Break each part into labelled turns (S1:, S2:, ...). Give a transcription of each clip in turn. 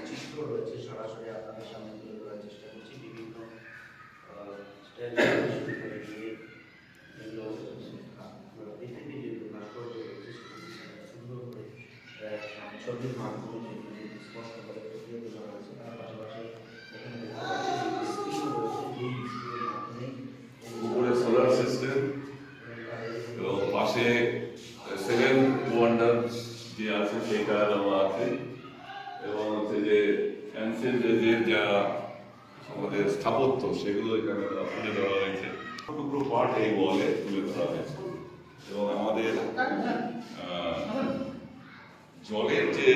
S1: চিত্র রয়েছে সরাসরি আপনাদের সামনে তুলে ধরার চেষ্টা করছি। বিভিন্ন পৃথিবীর যে ভাস্কর্য রয়েছে সেগুলি সুন্দর করে ছবির মাধ্যমে সেগুলি স্পষ্ট করে ফুটিয়ে তোলা হয়েছে। তার পাশাপাশি এখানে দেখতে পাচ্ছি স্ক্রিন রয়েছে, যেই স্ক্রিনের মাধ্যমে
S2: উপরে সোলার সিস্টেম এবং পাশে সেভেন ওয়ান্ডার যে আছে সেটা দেওয়া আছে এবং হচ্ছে যে অ্যানসিয়েন্ট এজের যা আমাদের স্থাপত্য সেগুলো এখানে তুলে ধরা হয়েছে। টুকরো পার্ট এই ওয়ালে তুলে ধরা হয়েছে এবং আমাদের জলের যে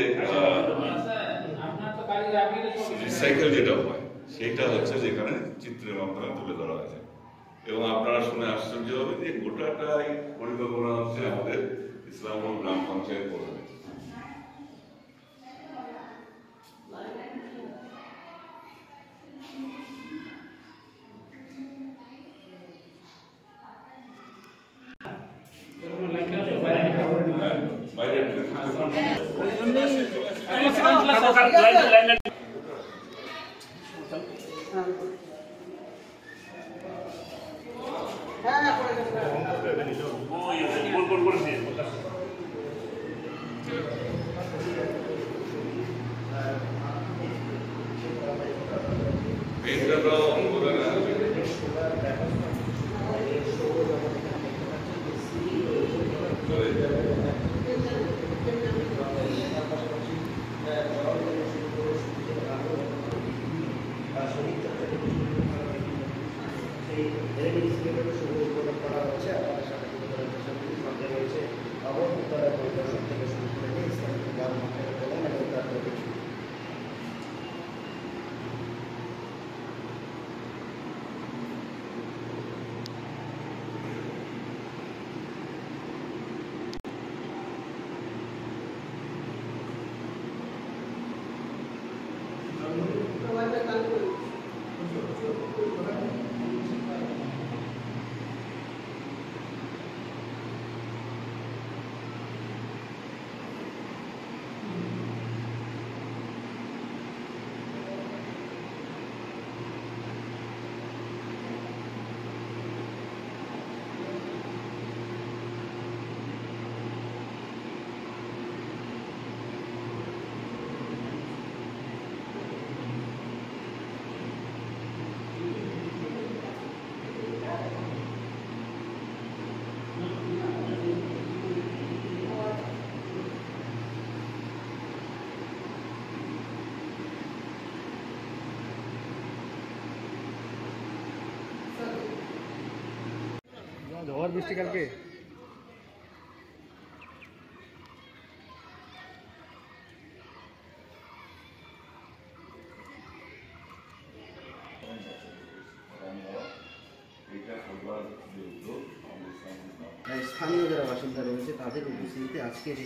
S2: রিসাইকেল যেটা হয় সেটা হচ্ছে যেখানে চিত্রের মাধ্যমে তুলে ধরা হয়েছে এবং আপনারা শুনে আশ্চর্য হবে যে গোটাটাই পরিকল্পনা হচ্ছে আমাদের ইসলামপুর গ্রাম পঞ্চায়েত পরিষদ।
S3: ঝড় বৃষ্টি কালকে
S1: স্থানীয় যারা বাসিন্দা রয়েছে তাদের উপস্থিতিতে আজকের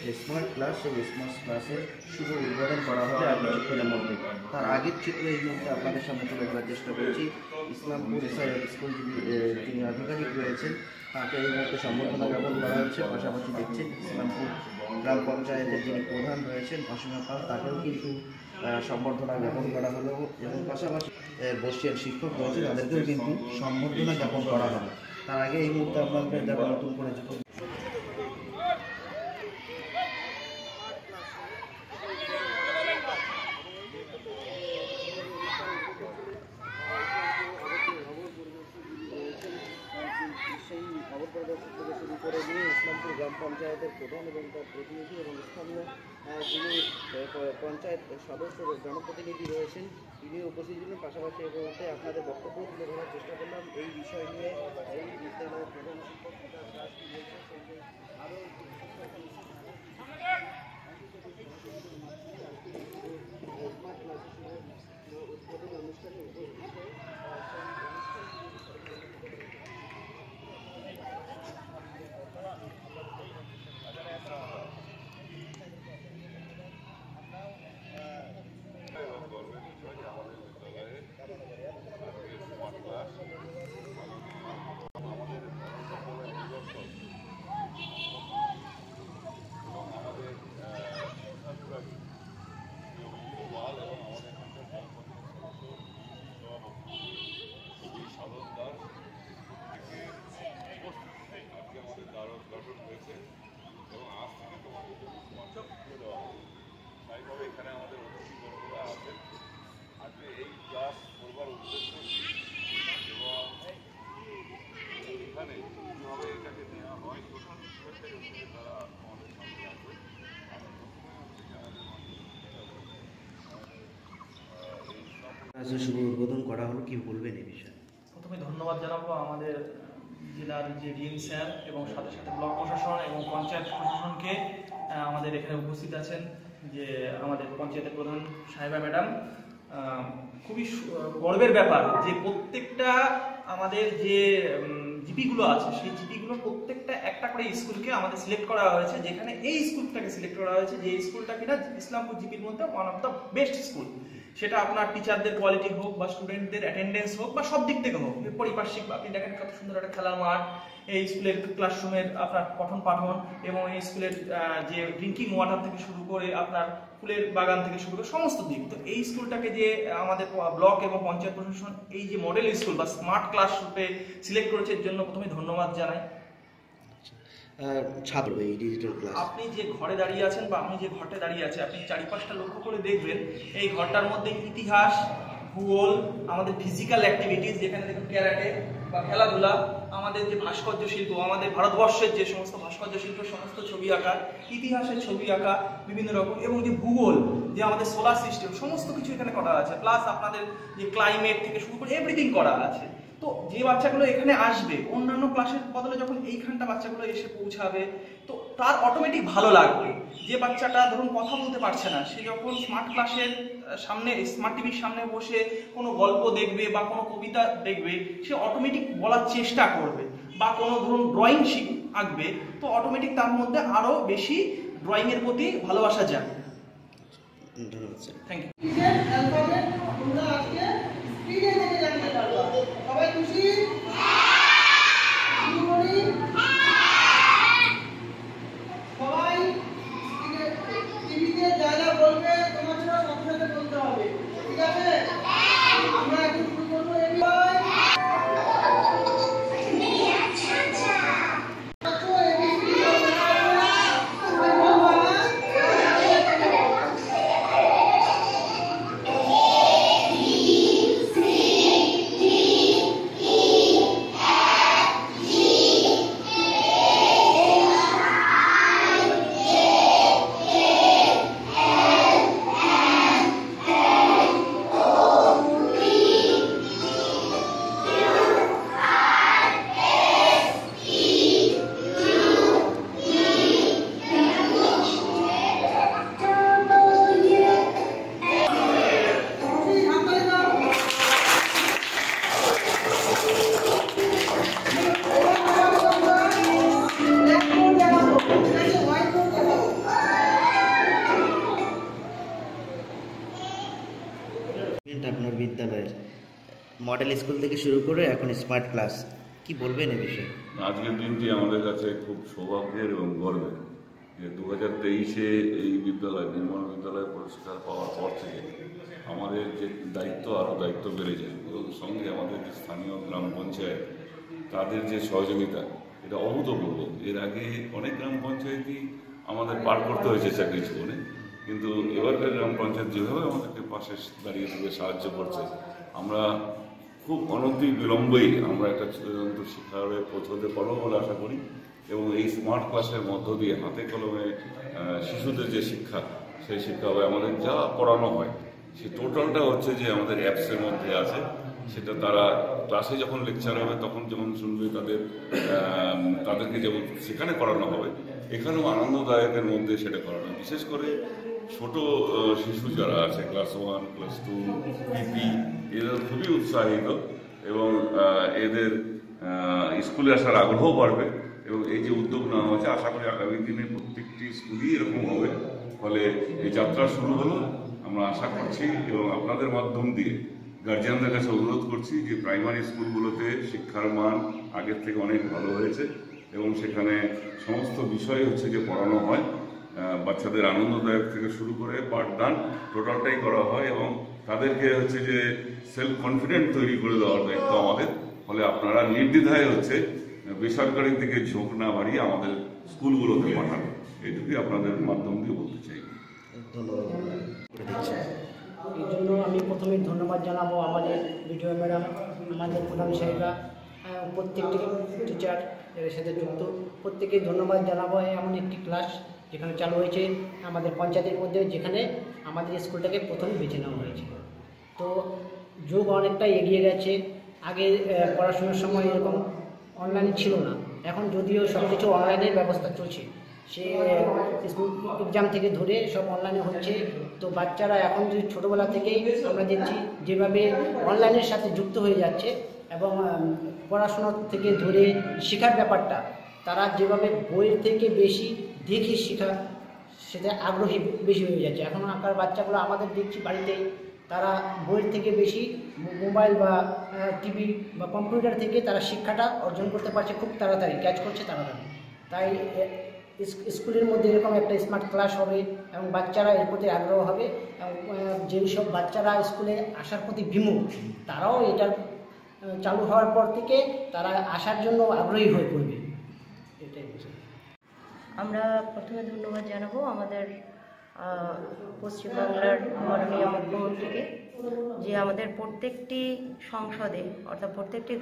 S1: এই স্মার্ট ক্লাস, এই স্মার্ট ক্লাসের শুভ উদ্বোধন করা হবে আর কিছুক্ষণের মধ্যে। তার আগের চিত্র এই মুহূর্তে আপনাদের সামনে তুলে ধরার চেষ্টা করছি। ইসলামপুর স্কুল যিনি আধিকারিক রয়েছেন তাকে এই মুহূর্তে সম্বর্ধনা জ্ঞাপন করা হচ্ছে। পাশাপাশি দেখছেন ইসলামপুর গ্রাম পঞ্চায়েতের যিনি প্রধান রয়েছেন অসীমা পাল, তাকেও কিন্তু সম্বর্ধনা জ্ঞাপন করা হলো এবং পাশাপাশি বর্ষিয়ান শিক্ষক রয়েছে তাদেরকেও কিন্তু সম্বর্ধনা জ্ঞাপন করা হবে। তার আগে এই মুহূর্তে আপনাদের যারা নতুন করে সেই খবর পরিদর্শক থেকে শুরু করে নিয়ে ইসলামপুর গ্রাম পঞ্চায়েতের প্রধান এবং তার প্রতিনিধি এবং স্থানীয় যিনি পঞ্চায়েত সদস্য জনপ্রতিনিধি রয়েছেন তিনি উপস্থিত ছিলেন। পাশাপাশি এই মুহূর্তে আপনাদের বক্তব্য তুলে ধরার চেষ্টা করলাম এই বিষয় নিয়ে। এই বিদ্যালয়ের প্রধান শিক্ষক আরও উদ্বোধন অনুষ্ঠানে উপস্থিত শুভ উদ্বোধন করা হলো, কি বলবেন এই বিষয়ে?
S3: প্রথমে ধন্যবাদ জানাবো আমাদের জেলার যে ডিএম স্যার এবং সাথে সাথে ব্লক প্রশাসন এবং পঞ্চায়েত প্রশাসনকে। আমাদের এখানে উপস্থিত আছেন যে আমাদের পঞ্চায়েতের প্রধান সাহেবা ম্যাডাম। খুবই গর্বের ব্যাপার যে প্রত্যেকটা আমাদের যে জিপিগুলো আছে সেই জিপিগুলো প্রত্যেকটা একটা করে স্কুলকে আমাদের সিলেক্ট করা হয়েছে, যেখানে এই স্কুলটাকে সিলেক্ট করা হয়েছে যে স্কুলটা কিনা ইসলামপুর জিপির মধ্যে one of the best school. সেটা আপনার টিচারদের কোয়ালিটি হোক বা স্টুডেন্টদের অ্যাটেন্ডেন্স হোক বা সব দিক থেকে হোক, পারিপার্শ্বিক আপনি দেখেন কত সুন্দর একটা খেলার মাঠ, এই স্কুলের ক্লাসরুমের আপনার পঠন পাঠন এবং এই স্কুলের যে ড্রিঙ্কিং ওয়াটার থেকে শুরু করে আপনার ফুলের বাগান থেকে শুরু করে সমস্ত দিক। তো এই স্কুলটাকে যে আমাদের ব্লক এবং পঞ্চায়েত প্রশাসন এই যে মডেল স্কুল বা স্মার্ট ক্লাস রূপে সিলেক্ট করেছে এর জন্য প্রথমে ধন্যবাদ জানাই।
S1: ছাত্র এই ডিজিটাল ক্লাস,
S3: আপনি যে ঘরে দাঁড়িয়ে আছেন বা আপনি যে ঘরটা দাঁড়িয়ে আছে, আপনি চারিপাশটা লক্ষ্য করে দেখবেন এই ঘরটার মধ্যে ইতিহাস, ভূগোল, আমাদের ফিজিক্যাল অ্যাক্টিভিটিস যেখানে দেখুন ক্যারাটে বা খেলাধুলা, আমাদের যে ভাস্কর্য শিল্প, আমাদের ভারতবর্ষের যে সমস্ত ভাস্কর্য শিল্প, সমস্ত ছবি আঁকা, ইতিহাসের ছবি আঁকা বিভিন্ন রকম, এবং যে ভূগোল, যে আমাদের সোলার সিস্টেম, সমস্ত কিছু এখানে করা আছে। প্লাস আপনাদের যে ক্লাইমেট থেকে শুরু করে এভরিথিং করা আছে। তো যে বাচ্চাগুলো এখানে আসবে অন্যান্য ক্লাসের বদলে যখন এইখানটা বাচ্চাগুলো এসে পৌঁছাবে তো তার অটোমেটিক ভালো লাগবে। যে বাচ্চাটা ধরুন কথা বলতে পারছে না, সে যখন স্মার্ট ক্লাসের সামনে, স্মার্ট টিভির সামনে বসে কোনো গল্প দেখবে বা কোনো কবিতা দেখবে, সে অটোমেটিক বলার চেষ্টা করবে। বা কোনো ধরুন ড্রয়িং আঁকবে, তো অটোমেটিক তার মধ্যে আরো বেশি ড্রয়িং এর প্রতি ভালোবাসা যায়।
S1: ধন্যবাদ স্যার।
S3: Thank you.
S4: সবাই খুশি? সবাই টিভিতে যা যা বলবে তোমার সাথে সাথে সাথে বলতে হবে, ঠিক আছে? আমরা এখন শুরু করবো।
S1: আপনার বিদ্যালয়ের মডেল স্কুল থেকে শুরু করে এখন স্মার্ট ক্লাস, কি বলবেন এই বিষয়ে?
S2: আজকের দিনটি আমাদের কাছে খুব সৌভাগ্যের এবং গর্বের যে 2023-এ এই বিদ্যালয় নির্মল বিদ্যালয় পুরস্কার পাওয়ার পর থেকে আমাদের যে দায়িত্ব আরও দায়িত্ব বেড়ে যায়, এবং সঙ্গে আমাদের যে স্থানীয় গ্রাম পঞ্চায়েত তাদের যে সহযোগিতা, এটা অভূতপূর্ব। এর আগে অনেক গ্রাম পঞ্চায়েতই আমাদের পার করতে হয়েছে চাকরি জীবনে, কিন্তু এবারকার গ্রাম পঞ্চায়েত যেভাবে আমাদেরকে পাশে দাঁড়িয়ে থেকে সাহায্য করছে, আমরা খুব অনতি বিলম্বেই আমরা একটা চূড়ান্ত শিক্ষারে পৌঁছতে পারবো বলে আশা করি। এবং এই স্মার্ট ক্লাসের মধ্য দিয়ে হাতে কলমে শিশুদের যে শিক্ষা, সেই শিক্ষা হবে আমাদের যা পড়ানো হয় সেই টোটালটা হচ্ছে যে আমাদের অ্যাপসের মধ্যে আছে। সেটা তারা ক্লাসে যখন লেকচার হবে তখন যেমন শুনবে, তাদেরকে যেমন সেখানে করানো হবে, এখানেও আনন্দদায়কের মধ্যে সেটা করানো। বিশেষ করে ছোট শিশু যারা আছে ক্লাস 1, ক্লাস 2, পিপি, এরা খুবই উৎসাহিত এবং এদের স্কুলে আসার আগ্রহ বাড়বে। এবং এই যে উদ্যোগ নেওয়া হয়েছে, আশা করি আগামী দিনে প্রত্যেকটি স্কুলই এরকম হবে। ফলে এই যাত্রা শুরু হলো, আমরা আশা করছি এবং আপনাদের মাধ্যম দিয়ে গার্জিয়ানদের কাছে অনুরোধ করছি যে প্রাইমারি স্কুলগুলোতে শিক্ষার মান আগের থেকে অনেক ভালো হয়েছে এবং সেখানে সমস্ত বিষয় হচ্ছে যে পড়ানো হয়। বাচ্চাদের আনন্দদায়ক থেকে শুরু করে পাঠদান টোটালটাই করা হয় এবং তাদেরকে হচ্ছে যে সেলফ কনফিডেন্ট তৈরি করে দেওয়ার দায়িত্ব আমাদের। ফলে আপনারা নির্দ্বিধায় হচ্ছে বেসরকারির দিকে ঝোঁক না বাড়িয়ে আমাদের স্কুলগুলোতে পাঠান, এইটুকুই আপনাদের মাধ্যম দিয়ে বলতে চাই।
S1: ধন্যবাদ।
S5: এই জন্য আমি প্রথমে ধন্যবাদ জানাবো আমাদের বিডিও ম্যাডাম, আমাদের প্রধান সাহেবা, প্রত্যেকটি টিচার এর সাথে যুক্ত প্রত্যেকে ধন্যবাদ জানাবো। এমন একটি ক্লাস যেখানে চালু হয়েছে আমাদের পঞ্চায়েতের মধ্যে, যেখানে আমাদের স্কুলটাকে প্রথম বেছে নেওয়া হয়েছে। তো যুগ অনেকটা এগিয়ে গেছে। আগে পড়াশোনার সময় এরকম অনলাইন ছিল না, এখন যদিও সব কিছু অনলাইনের ব্যবস্থা চলছে, সে এক্সাম থেকে ধরে সব অনলাইনে হচ্ছে। তো বাচ্চারা এখন যদি ছোটোবেলা থেকেই আমরা দেখছি যেভাবে অনলাইনের সাথে যুক্ত হয়ে যাচ্ছে এবং পড়াশোনা থেকে ধরে শেখার ব্যাপারটা তারা যেভাবে বইয়ের থেকে বেশি দেখে শেখা সেটা আগ্রহী বেশি হয়ে যাচ্ছে। এখন আঁকার বাচ্চাগুলো আমাদের দেখছি বাড়িতেই তারা বইয়ের থেকে বেশি মোবাইল বা টিভি বা কম্পিউটার থেকে তারা শিক্ষাটা অর্জন করতে পারছে, খুব তাড়াতাড়ি ক্যাচ করছে তাড়াতাড়ি। তাই স্কুলের মধ্যে এরকম একটা স্মার্ট ক্লাস হবে এবং বাচ্চারা এর প্রতি আগ্রহ হবে এবং যেই সব বাচ্চারা স্কুলে আসার প্রতি বিমুখ তারাও এটা চালু হওয়ার পর থেকে তারা আসার জন্য আগ্রহী হয়ে পড়বে, এটাই বুঝি।
S6: আমরা প্রথমে ধন্যবাদ জানাবো আমাদের পশ্চিমবাংলার মাননীয় মুখ্যমন্ত্রীকে, যে আমাদের প্রত্যেকটি সংসদে অর্থাৎ প্রত্যেকটি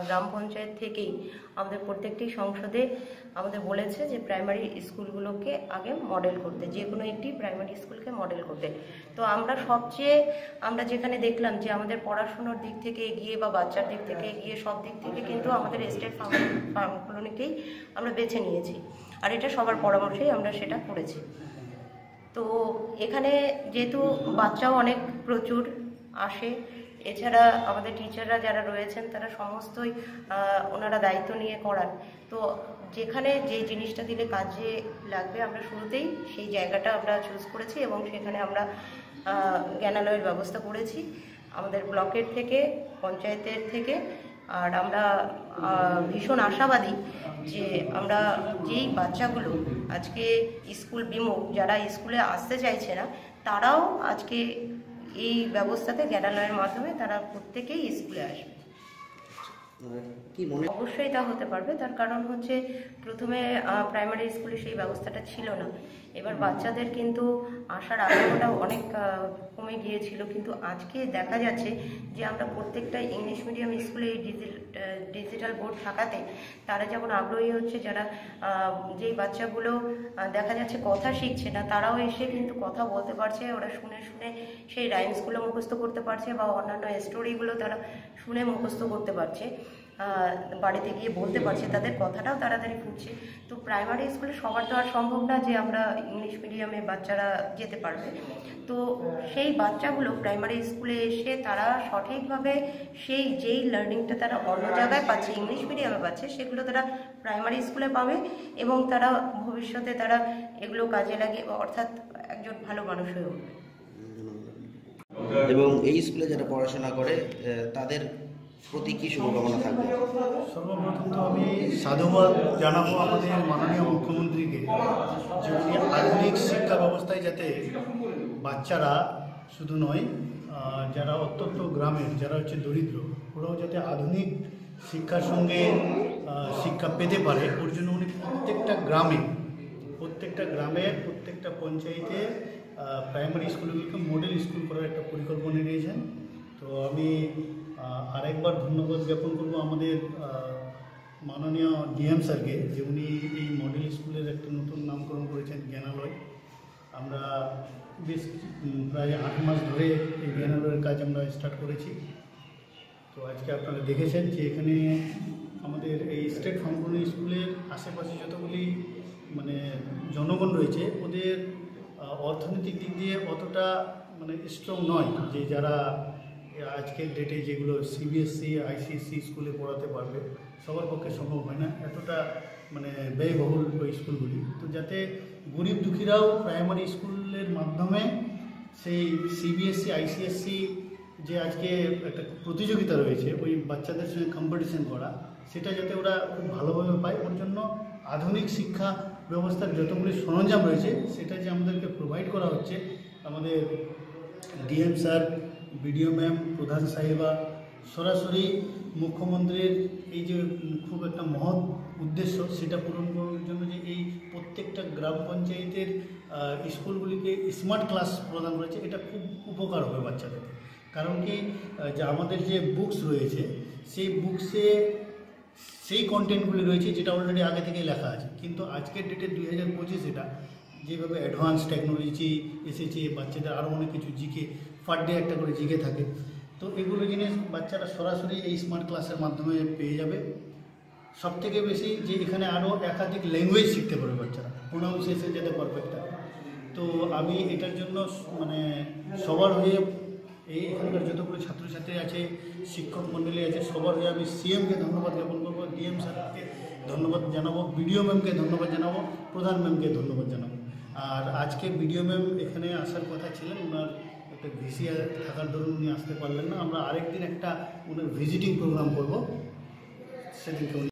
S6: গ্রাম পঞ্চায়েত থেকেই আমাদের প্রত্যেকটি সংসদে আমাদের বলেছে যে প্রাইমারি স্কুলগুলোকে আগে মডেল করতে, যে কোনো একটি প্রাইমারি স্কুলকে মডেল করতে। তো আমরা যেখানে দেখলাম যে আমাদের পড়াশুনোর দিক থেকে এগিয়ে বা বাচ্চার দিক থেকে এগিয়ে সব দিক থেকে কিন্তু আমাদের স্টেট ফার্ম কলোনিকেই আমরা বেছে নিয়েছি, আর এটা সবার পরামর্শেই আমরা সেটা করেছি। তো এখানে যেহেতু বাচ্চাও অনেক প্রচুর আসে, এছাড়া আমাদের টিচাররা যারা রয়েছেন তারা সমস্তই ওনারা দায়িত্ব নিয়ে করান। তো যেখানে যে জিনিসটা দিলে কাজে লাগবে আমরা শুরুতেই সেই জায়গাটা আমরা চুজ করেছি এবং সেখানে আমরা জ্ঞানালয়ের ব্যবস্থা করেছি আমাদের ব্লকের থেকে, পঞ্চায়েতের থেকে। আর আমরা ভীষণ আশাবাদী যে আমরা যেই বাচ্চাগুলো আজকে স্কুল বিমুখ, যারা স্কুলে আসতে চাইছে না, তারাও আজকে এই ব্যবস্থাতে জ্ঞানালয়ের মাধ্যমে তারা প্রত্যেকেই স্কুলে আসবে।
S1: কি মনে
S6: অবশ্যই তা হতে পারবে, তার কারণ হচ্ছে প্রথমে প্রাইমারি স্কুলে সেই ব্যবস্থাটা ছিল না। এবার বাচ্চাদের কিন্তু আসার আগ্রহটা অনেক কমে গিয়েছিল, কিন্তু আজকে দেখা যাচ্ছে যে আমরা প্রত্যেকটা ইংলিশ মিডিয়াম স্কুলে এই ডিজিটাল বোর্ড থাকাতে তারা যেমন আগ্রহী হচ্ছে, যারা যেই বাচ্চাগুলো দেখা যাচ্ছে কথা শিখছে না তারাও এসে কিন্তু কথা বলতে পারছে, ওরা শুনে শুনে সেই রাইমসগুলো মুখস্থ করতে পারছে বা অন্যান্য স্টোরিগুলো তারা শুনে মুখস্থ করতে পারছে, বাড়িতে গিয়ে বলতে পারছে, তাদের কথাটাও তাড়াতাড়ি ফুটছে। তো প্রাইমারি স্কুলে সবার তো আর সম্ভব না যে আমরা ইংলিশ মিডিয়ামে বাচ্চারা যেতে পারবে। তো সেই বাচ্চাগুলো প্রাইমারি স্কুলে এসে তারা সঠিকভাবে যেই লার্নিংটা তারা অন্য জায়গায় পাচ্ছে, ইংলিশ মিডিয়ামে পাচ্ছে, সেগুলো তারা প্রাইমারি স্কুলে পাবে এবং তারা ভবিষ্যতে তারা এগুলো কাজে লাগিয়ে অর্থাৎ একজন ভালো মানুষ হয়ে উঠবে।
S1: এবং এই স্কুলে যারা পড়াশোনা করে তাদের প্রতি কি শুভকামনা থাকবে?
S7: সর্বপ্রথম তো আমি সাধুবাদ জানাবো আমাদের মাননীয় মুখ্যমন্ত্রীকে, যে উনি আধুনিক শিক্ষা ব্যবস্থায় যাতে বাচ্চারা শুধু নয়, যারা অত্যন্ত গ্রামের যারা হচ্ছে দরিদ্র, ওরাও যাতে আধুনিক শিক্ষার সঙ্গে শিক্ষা পেতে পারে, ওর জন্য উনি প্রত্যেকটা গ্রামে প্রত্যেকটা পঞ্চায়েতে প্রাইমারি স্কুলগুলোকে মডেল স্কুল করার একটা পরিকল্পনা নিয়েছেন। তো আমি আরেকবার ধন্যবাদ জ্ঞাপন করব আমাদের মাননীয় ডিএম স্যারকে, যে উনি এই মডেল স্কুলের একটা নতুন নামকরণ করেছেন জ্ঞানালয়। আমরা বেশ প্রায় 8 মাস ধরে এই জ্ঞানালয়ের কাজ আমরা স্টার্ট করেছি। তো আজকে আপনারা দেখেছেন যে এখানে আমাদের এই স্টেট ফার্মকলোনি স্কুলের আশেপাশে যতগুলি মানে জনগণ রয়েছে, ওদের অর্থনৈতিক দিক দিয়ে অতটা মানে স্ট্রং নয়, যে যারা আজকের ডেটে যেগুলো সিবিএসসি আইসিএসসি স্কুলে পড়াতে পারবে, সবার পক্ষে সম্ভব হয় না, এতটা মানে ব্যয়বহুল ওই স্কুলগুলি। তো যাতে গরিব দুঃখীরাও প্রাইমারি স্কুলের মাধ্যমে সেই সিবিএসসি আইসিএসসি যে আজকে একটা প্রতিযোগিতা রয়েছে ওই বাচ্চাদের সঙ্গে কম্পিটিশন করা, সেটা যাতে ওরা খুব ভালোভাবে পায়, ওর জন্য আধুনিক শিক্ষা ব্যবস্থার যতগুলি সরঞ্জাম রয়েছে সেটা যে আমাদেরকে প্রোভাইড করা হচ্ছে, আমাদের ডিএম স্যার, বিডিও ম্যাম, প্রধান সাহেবা সরাসরি মুখ্যমন্ত্রীর এই যে খুব একটা মহৎ উদ্দেশ্য সেটা পূরণ করার জন্য যে এই প্রত্যেকটা গ্রাম পঞ্চায়েতের স্কুলগুলিকে স্মার্ট ক্লাস প্রদান করেছে, এটা খুব উপকার হবে বাচ্চাদের। কারণ কি, যে আমাদের যে বুকস রয়েছে সেই বুকসে সেই কন্টেন্টগুলি রয়েছে যেটা অলরেডি আগে থেকে লেখা আছে, কিন্তু আজকের ডেটে 2025 এটা যেভাবে অ্যাডভান্স টেকনোলজি এসেছে, বাচ্চাদের আরও অনেক কিছু জিকে পার ডে একটা করে জিকে থাকে, তো তো এগুলো জিনিস বাচ্চারা সরাসরি এই স্মার্ট ক্লাসের মাধ্যমে পেয়ে যাবে। সব থেকে বেশি যে এখানে আরও একাধিক ল্যাঙ্গুয়েজ শিখতে পারবে বাচ্চারা, প্রোনাউন্সিয়েশন যেতে পারফেক্ট হয়। তো আমি এটার জন্য মানে সবার হয়ে এখানকার যতগুলো ছাত্রছাত্রী আছে, শিক্ষক মণ্ডলী আছে, সবার হয়ে আমি সিএমকে ধন্যবাদ জ্ঞাপন করবো, ডিএম স্যারকে ধন্যবাদ জানাবো, বিডিও ম্যামকে ধন্যবাদ জানাবো, প্রধান ম্যামকে ধন্যবাদ জানাবো। আর আজকে বিডিও ম্যাম এখানে আসার কথা ছিলেন, ওনার একটা ভিসি থাকার দরুন উনি আসতে পারলেন না। আমরা আরেকদিন একটা ওনার ভিজিটিং প্রোগ্রাম করবো, সেদিনকে